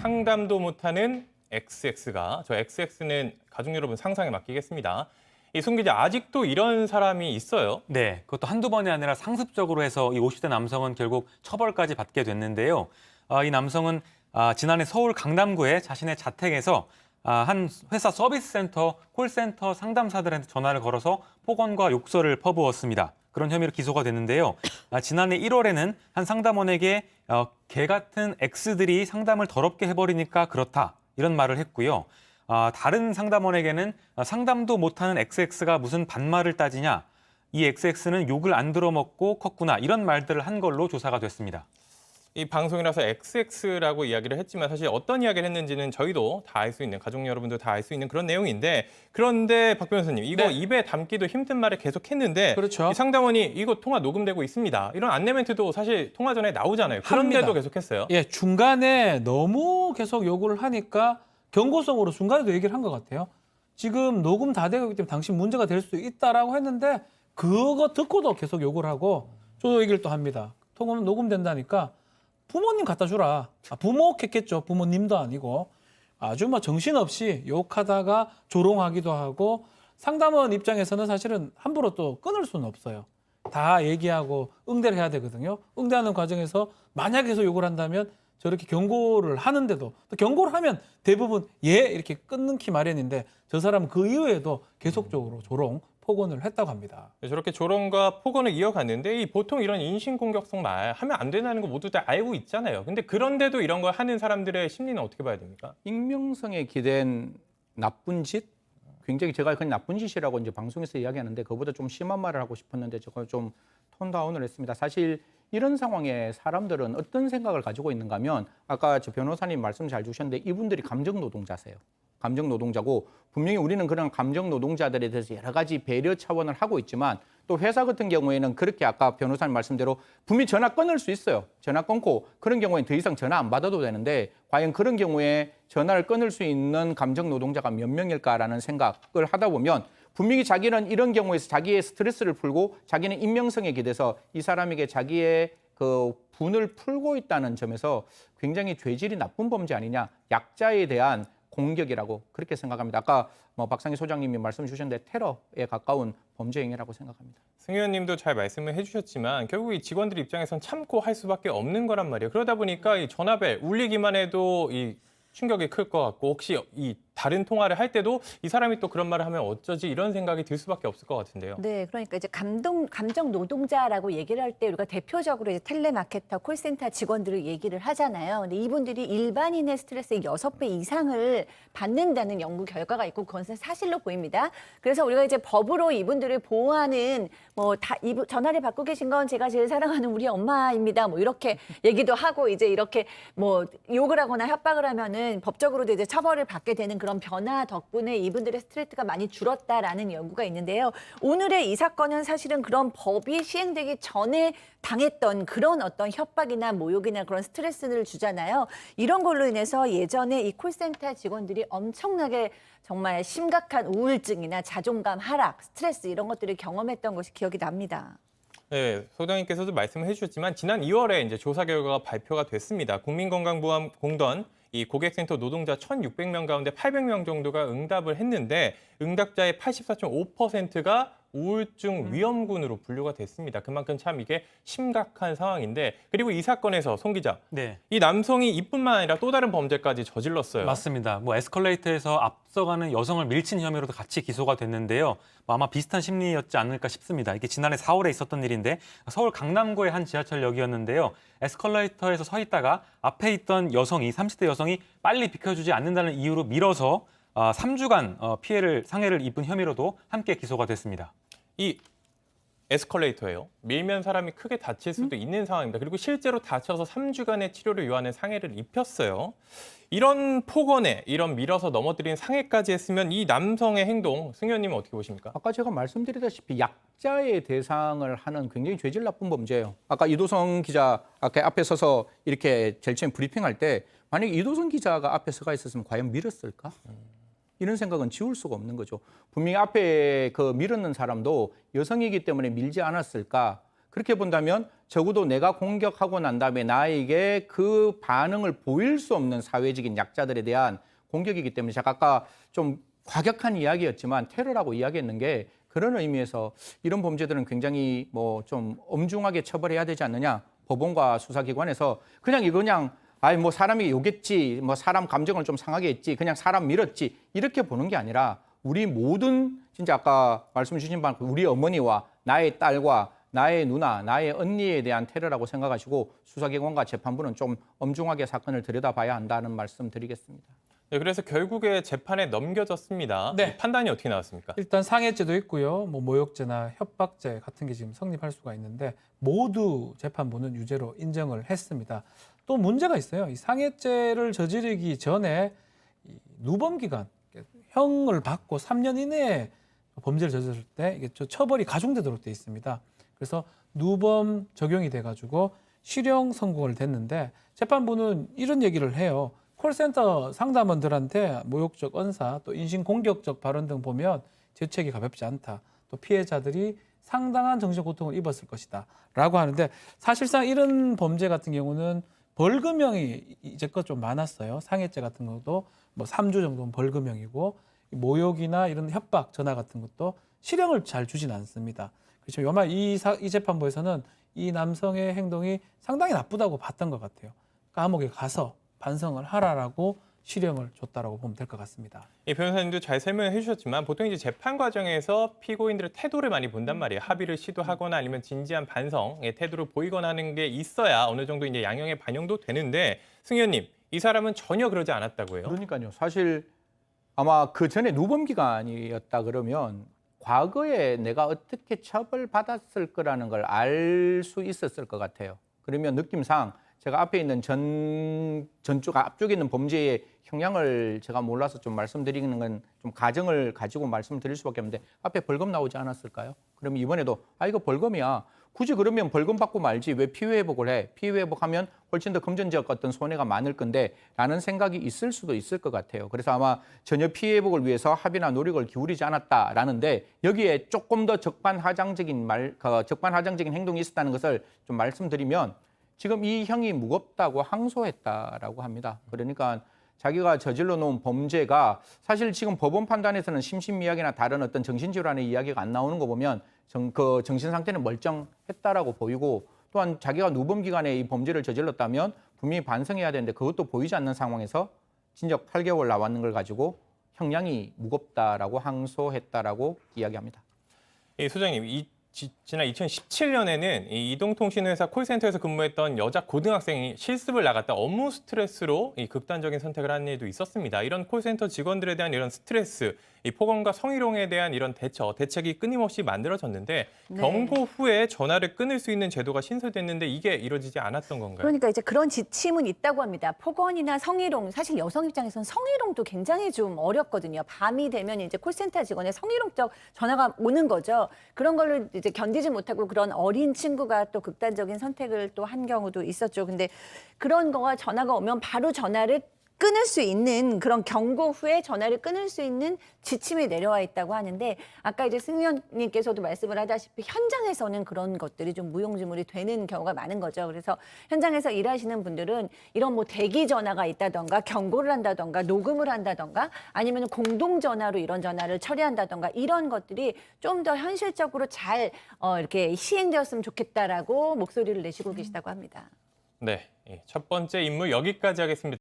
상담도 못하는 XX가, 저 XX는 가족 여러분 상상에 맡기겠습니다. 이 송 기자, 아직도 이런 사람이 있어요? 네, 그것도 한두 번이 아니라 상습적으로 해서 이 50대 남성은 결국 처벌까지 받게 됐는데요. 이 남성은 지난해 서울 강남구의 자신의 자택에서 한 회사 서비스센터, 콜센터 상담사들한테 전화를 걸어서 폭언과 욕설을 퍼부었습니다. 그런 혐의로 기소가 됐는데요. 지난해 1월에는 한 상담원에게 개 같은 X들이 상담을 더럽게 해버리니까 그렇다, 이런 말을 했고요. 다른 상담원에게는 상담도 못하는 XX가 무슨 반말을 따지냐, 이 XX는 욕을 안 들어먹고 컸구나, 이런 말들을 한 걸로 조사가 됐습니다. 이 방송이라서 XX라고 이야기를 했지만 사실 어떤 이야기를 했는지는 저희도 다 알 수 있는, 가족 여러분도 다 알 수 있는 그런 내용인데, 그런데 박 변호사님, 이거 네. 입에 담기도 힘든 말을 계속 했는데 그렇죠. 이 상담원이 이거 통화 녹음되고 있습니다, 이런 안내 멘트도 사실 통화 전에 나오잖아요. 그런데도 합니다. 계속했어요. 예, 중간에 너무 계속 요구를 하니까 경고성으로 중간에도 얘기를 한 것 같아요. 지금 녹음 다 되고 있기 때문에 당신 문제가 될 수 있다라고 했는데 그거 듣고도 계속 욕을 하고 저 얘기를 또 합니다. 통화는 녹음된다니까 부모님 갖다 주라. 부모겠죠. 부모님도 아니고. 아주 뭐 정신없이 욕하다가 조롱하기도 하고, 상담원 입장에서는 사실은 함부로 또 끊을 수는 없어요. 다 얘기하고 응대를 해야 되거든요. 응대하는 과정에서 만약에 계속 욕을 한다면 저렇게 경고를 하는데도, 또 경고를 하면 대부분 예 이렇게 끊기 마련인데 저 사람은 그 이후에도 계속적으로 조롱, 폭언을 했다고 합니다. 저렇게 조롱과 폭언을 이어갔는데, 이 보통 이런 인신공격성 말 하면 안 된다는 거 모두 다 알고 있잖아요. 근데 그런데도 이런 걸 하는 사람들의 심리는 어떻게 봐야 됩니까? 익명성에 기댄 나쁜 짓? 굉장히 제가 그냥 나쁜 짓이라고 이제 방송에서 이야기하는데 그거보다 좀 심한 말을 하고 싶었는데 제가 좀 톤다운을 했습니다. 사실 이런 상황에 사람들은 어떤 생각을 가지고 있는가 하면, 아까 저 변호사님 말씀 잘 주셨는데 이분들이 감정 노동자세요. 감정 노동자고, 분명히 우리는 그런 감정 노동자들에 대해서 여러 가지 배려 차원을 하고 있지만, 또 회사 같은 경우에는 그렇게 아까 변호사님 말씀대로 분명히 전화 끊을 수 있어요. 전화 끊고 그런 경우에는 더 이상 전화 안 받아도 되는데, 과연 그런 경우에 전화를 끊을 수 있는 감정 노동자가 몇 명일까라는 생각을 하다 보면, 분명히 자기는 이런 경우에서 자기의 스트레스를 풀고 자기는 익명성에 기대서 이 사람에게 자기의 그 분을 풀고 있다는 점에서 굉장히 죄질이 나쁜 범죄 아니냐, 약자에 대한 공격이라고 그렇게 생각합니다. 아까 뭐 박상희 소장님이 말씀 주셨는데 테러에 가까운 범죄 행위라고 생각합니다. 승 의원님도 잘 말씀을 해주셨지만 결국 이 직원들 입장에선 참고 할 수밖에 없는 거란 말이에요. 그러다 보니까 이 전화벨 울리기만 해도 이 충격이 클 것 같고, 혹시 이 다른 통화를 할 때도 이 사람이 또 그런 말을 하면 어쩌지, 이런 생각이 들 수밖에 없을 것 같은데요. 네, 그러니까 이제 감정 노동자라고 얘기를 할 때 우리가 대표적으로 이제 텔레마케터, 콜센터 직원들을 얘기를 하잖아요. 근데 이분들이 일반인의 스트레스의 6배 이상을 받는다는 연구 결과가 있고, 그건 사실로 보입니다. 그래서 우리가 이제 법으로 이분들을 보호하는, 뭐 다 전화를 받고 계신 건 제가 제일 사랑하는 우리 엄마입니다, 뭐 이렇게 얘기도 하고, 이제 이렇게 뭐 욕을 하거나 협박을 하면은 법적으로도 이제 처벌을 받게 되는 그런 변화 덕분에 이분들의 스트레스가 많이 줄었다라는 연구가 있는데요. 오늘의 이 사건은 사실은 그런 법이 시행되기 전에 당했던 그런 어떤 협박이나 모욕이나 그런 스트레스를 주잖아요. 이런 걸로 인해서 예전에 이 콜센터 직원들이 엄청나게 정말 심각한 우울증이나 자존감 하락, 스트레스 이런 것들을 경험했던 것이 기억이 납니다. 네, 소장님께서도 말씀을 해주셨지만 지난 2월에 이제 조사 결과가 발표가 됐습니다. 국민건강보험공단 이 고객센터 노동자 1,600명 가운데 800명 정도가 응답을 했는데, 응답자의 84.5%가 우울증 위험군으로 분류가 됐습니다. 그만큼 참 이게 심각한 상황인데, 그리고 이 사건에서 송 기자, 네. 이 남성이 이뿐만 아니라 또 다른 범죄까지 저질렀어요. 맞습니다. 뭐 에스컬레이터에서 앞서가는 여성을 밀친 혐의로도 같이 기소가 됐는데요. 뭐 아마 비슷한 심리였지 않을까 싶습니다. 이게 지난해 4월에 있었던 일인데, 서울 강남구의 한 지하철역이었는데요. 에스컬레이터에서 서 있다가 앞에 있던 여성이, 30대 여성이 빨리 비켜주지 않는다는 이유로 밀어서 3주간 상해를 입은 혐의로도 함께 기소가 됐습니다. 이 에스컬레이터예요. 밀면 사람이 크게 다칠 수도 있는 상황입니다. 그리고 실제로 다쳐서 3주간의 치료를 요하는 상해를 입혔어요. 이런 폭언에, 이런 밀어서 넘어뜨린 상해까지 했으면 이 남성의 행동, 승 의원님은 어떻게 보십니까? 아까 제가 말씀드리다시피 약자의 대상을 하는 굉장히 죄질 나쁜 범죄예요. 아까 이도성 기자 앞에 서서 이렇게 제일 처음 브리핑할 때, 만약에 이도성 기자가 앞에 서가 있었으면 과연 밀었을까? 이런 생각은 지울 수가 없는 거죠. 분명히 앞에 그 밀었는 사람도 여성이기 때문에 밀지 않았을까? 그렇게 본다면 적어도 내가 공격하고 난 다음에 나에게 그 반응을 보일 수 없는 사회적인 약자들에 대한 공격이기 때문에 제가 아까 좀 과격한 이야기였지만 테러라고 이야기했는 게 그런 의미에서 이런 범죄들은 굉장히 뭐 좀 엄중하게 처벌해야 되지 않느냐. 법원과 수사기관에서 그냥 아이 뭐 사람이 욕했지, 뭐 사람 감정을 좀 상하게 했지, 그냥 사람 밀었지 이렇게 보는 게 아니라 우리 모든 진짜 아까 말씀 주신 바로 우리 어머니와 나의 딸과 나의 누나, 나의 언니에 대한 테러라고 생각하시고 수사기관과 재판부는 좀 엄중하게 사건을 들여다봐야 한다는 말씀 드리겠습니다. 네, 그래서 결국에 재판에 넘겨졌습니다. 네. 판단이 어떻게 나왔습니까? 일단 상해죄도 있고요. 뭐 모욕죄나 협박죄 같은 게 지금 성립할 수가 있는데 모두 재판부는 유죄로 인정을 했습니다. 또 문제가 있어요. 이 상해죄를 저지르기 전에 이 누범 기간, 형을 받고 3년 이내에 범죄를 저질렀을 때 이게 처벌이 가중되도록 돼 있습니다. 그래서 누범 적용이 돼가지고 실형 선고를 됐는데 재판부는 이런 얘기를 해요. 콜센터 상담원들한테 모욕적 언사, 또 인신공격적 발언 등 보면 죄책이 가볍지 않다. 또 피해자들이 상당한 정신 고통을 입었을 것이다. 라고 하는데 사실상 이런 범죄 같은 경우는 벌금형이 이제껏 좀 많았어요. 상해죄 같은 것도 뭐 3주 정도는 벌금형이고 모욕이나 이런 협박, 전화 같은 것도 실형을 잘 주진 않습니다. 그렇죠. 요마 이 재판부에서는 이 남성의 행동이 상당히 나쁘다고 봤던 것 같아요. 감옥에 가서 반성을 하라라고 실형을 줬다라고 보면 될 것 같습니다. 이 변호사님도 잘 설명해 주셨지만 보통 이제 재판 과정에서 피고인들의 태도를 많이 본단 말이에요. 합의를 시도하거나 아니면 진지한 반성의 태도를 보이거나 하는 게 있어야 어느 정도 이제 양형에 반영도 되는데 승 의원님, 이 사람은 전혀 그러지 않았다고요? 그러니까요. 사실 아마 그 전에 누범 기간이었다 그러면 과거에 내가 어떻게 처벌받았을 거라는 걸 알 수 있었을 것 같아요. 그러면 느낌상 제가 앞에 있는 앞쪽에 있는 범죄의 형량을 제가 몰라서 좀 말씀드리는 건 좀 가정을 가지고 말씀드릴 수밖에 없는데 앞에 벌금 나오지 않았을까요? 그러면 이번에도 이거 벌금이야. 굳이 그러면 벌금 받고 말지 왜 피해회복을 해? 피해회복하면 훨씬 더 금전적 어떤 손해가 많을 건데 라는 생각이 있을 수도 있을 것 같아요. 그래서 아마 전혀 피해회복을 위해서 합의나 노력을 기울이지 않았다라는데 여기에 조금 더 적반하장적인 행동이 있었다는 것을 좀 말씀드리면 지금 이 형이 무겁다고 항소했다라고 합니다. 그러니까 자기가 저질러 놓은 범죄가 사실 지금 법원 판단에서는 심신미약이나 다른 어떤 정신질환의 이야기가 안 나오는 거 보면 그 정신 상태는 멀쩡했다라고 보이고 또한 자기가 누범 기간에 이 범죄를 저질렀다면 분명히 반성해야 되는데 그것도 보이지 않는 상황에서 징역 8개월 나왔는 걸 가지고 형량이 무겁다라고 항소했다라고 이야기합니다. 이 소장님, 지난 2017년에는 이 이동통신회사 콜센터에서 근무했던 여자 고등학생이 실습을 나갔다 업무 스트레스로 이 극단적인 선택을 한 일도 있었습니다. 이런 콜센터 직원들에 대한 이런 스트레스, 이 폭언과 성희롱에 대한 이런 대책이 끊임없이 만들어졌는데 네. 경고 후에 전화를 끊을 수 있는 제도가 신설됐는데 이게 이루어지지 않았던 건가요? 그러니까 이제 그런 지침은 있다고 합니다. 폭언이나 성희롱, 사실 여성 입장에서는 성희롱도 굉장히 좀 어렵거든요. 밤이 되면 이제 콜센터 직원의 성희롱적 전화가 오는 거죠. 그런 걸로 이제 견디지 못하고 그런 어린 친구가 또 극단적인 선택을 또 한 경우도 있었죠. 근데 그런 거가 전화가 오면 바로 전화를 끊을 수 있는 그런 경고 후에 전화를 끊을 수 있는 지침이 내려와 있다고 하는데 아까 이제 승 의원님께서도 말씀을 하다시피 현장에서는 그런 것들이 좀 무용지물이 되는 경우가 많은 거죠. 그래서 현장에서 일하시는 분들은 이런 뭐 대기 전화가 있다던가 경고를 한다던가 녹음을 한다던가 아니면 공동 전화로 이런 전화를 처리한다던가 이런 것들이 좀 더 현실적으로 잘 이렇게 시행되었으면 좋겠다라고 목소리를 내시고 계시다고 합니다. 네, 첫 번째 인물 여기까지 하겠습니다.